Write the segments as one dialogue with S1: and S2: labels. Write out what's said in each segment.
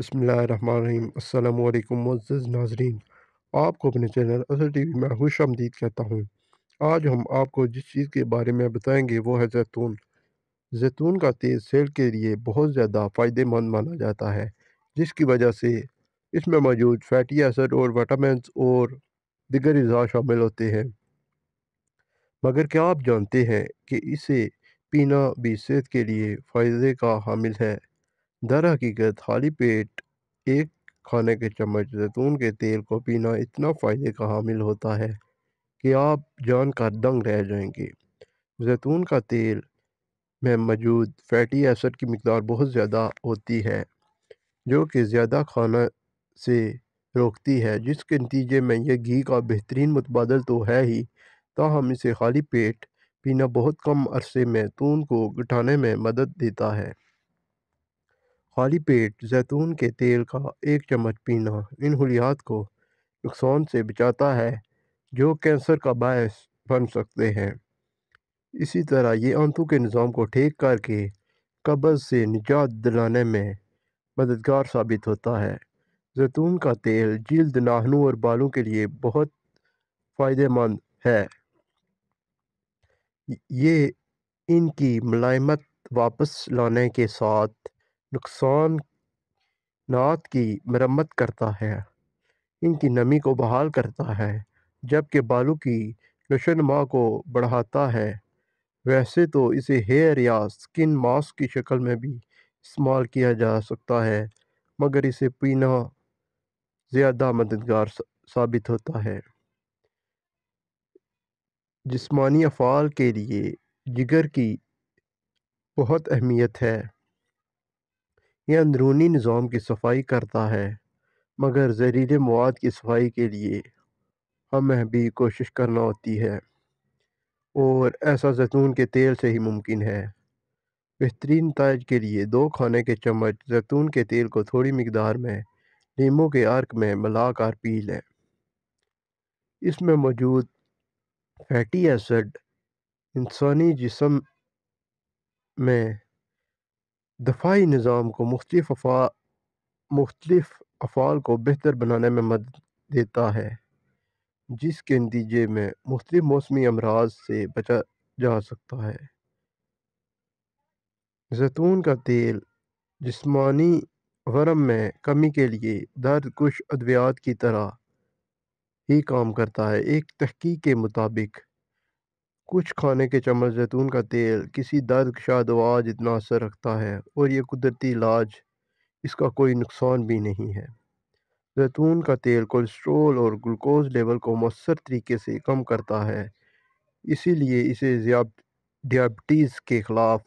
S1: बिस्मिल्लाहिर्रहमानिर्रहीम। अस्सलामु अलैकुम मुअज़्ज़ज़ नाज़रीन, आपको अपने चैनल अज़हर टीवी में खुशामदीद कहता हूँ। आज हम आपको जिस चीज़ के बारे में बताएंगे वो है ज़ैतून। ज़ैतून का तेल सेहत के लिए बहुत ज़्यादा फ़ायदेमंद माना जाता है, जिसकी वजह से इसमें मौजूद फैटी एसिड और विटामिन्स और दीगर अज़ा शामिल होते हैं। मगर क्या आप जानते हैं कि इसे पीना भी सेहत के लिए फ़ायदे का हामिल है? दरहकीकत खाली पेट एक खाने के चम्मच जैतून के तेल को पीना इतना फ़ायदे का हामिल होता है कि आप जानकर दंग रह जाएंगे। जैतून का तेल में मौजूद फैटी एसिड की मिकदार बहुत ज़्यादा होती है, जो कि ज़्यादा खाना से रोकती है, जिसके नतीजे में यह घी का बेहतरीन मुतबादल तो है ही, ताहम इसे खाली पेट पीना बहुत कम अरसे में खून को घटाने में मदद देता है। खाली पेट जैतून के तेल का एक चम्मच पीना इन हुलियात को नुकसान से बचाता है जो कैंसर का बायस बन सकते हैं। इसी तरह ये आंतों के निज़ाम को ठीक करके कब्ज़ से निजात दिलाने में मददगार साबित होता है। जैतून का तेल जल्द, नाखूनों और बालों के लिए बहुत फ़ायदेमंद है। ये इनकी मुलायमत वापस लाने के साथ नुकसानात की मरम्मत करता है, इनकी नमी को बहाल करता है, जबकि बालों की नशोनुमा को बढ़ाता है। वैसे तो इसे हेयर या स्किन मास्क की शक्ल में भी इस्तेमाल किया जा सकता है, मगर इसे पीना ज़्यादा मददगार साबित होता है। जिस्मानी अफ़ाल के लिए जिगर की बहुत अहमियत है। यह अंदरूनी निज़ाम की सफाई करता है, मगर जहरीले मवाद की सफाई के लिए हमें भी कोशिश करना होती है, और ऐसा जैतून के तेल से ही मुमकिन है। बेहतरीन नताइज के लिए 2 खाने के चम्मच जैतून के तेल को थोड़ी मिकदार में नींबू के अर्क में मिलाकर पी लें। इसमें मौजूद फैटी एसिड इंसानी जिस्म में दफ़ाई निज़ाम को मुख्तलिफ अफ़ाल को बेहतर बनाने में मदद देता है, जिसके नतीजे में मुख्तलिफ मौसमी अमराज से बचा जा सकता है। जैतून का तेल जिस्मानी वरम में कमी के लिए दर्द कुश अद्वियात की तरह ही काम करता है। एक तहकीक के मुताबिक कुछ खाने के चम्मच जैतून का तेल किसी दर्दकशा दवा जितना असर रखता है, और ये कुदरती इलाज इसका कोई नुकसान भी नहीं है। जैतून का तेल कोलेस्ट्रॉल और ग्लूकोज लेवल को मौसर तरीके से कम करता है, इसीलिए इसे डायबिटीज़ के ख़िलाफ़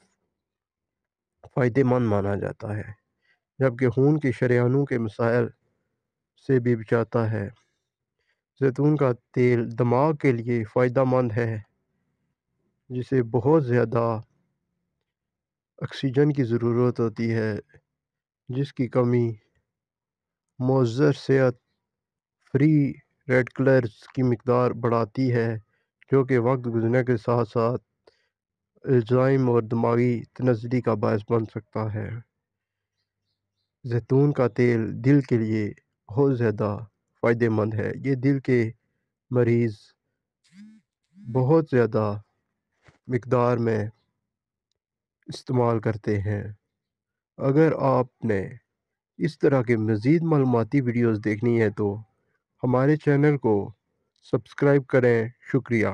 S1: फ़ायदेमंद माना जाता है, जबकि खून के शरेआनों के मसाइल से भी बचाता है। जैतून का तेल दिमाग के लिए फ़ायदेमंद है, जिसे बहुत ज़्यादा ऑक्सीजन की ज़रूरत होती है, जिसकी कमी मुअज़्ज़र सेहत फ्री रेडिकल्स की मिकदार बढ़ाती है, जो कि वक्त गुजरने के साथ साथ अल्ज़ाइमर और दिमागी तनज़्ज़ुली का बायस बन सकता है। जैतून का तेल दिल के लिए बहुत ज़्यादा फ़ायदेमंद है। ये दिल के मरीज़ बहुत ज़्यादा मिकदार में इस्तेमाल करते हैं। अगर आपने इस तरह के मज़ीद मालूमाती वीडियोज़ देखनी है तो हमारे चैनल को सब्सक्राइब करें। शुक्रिया।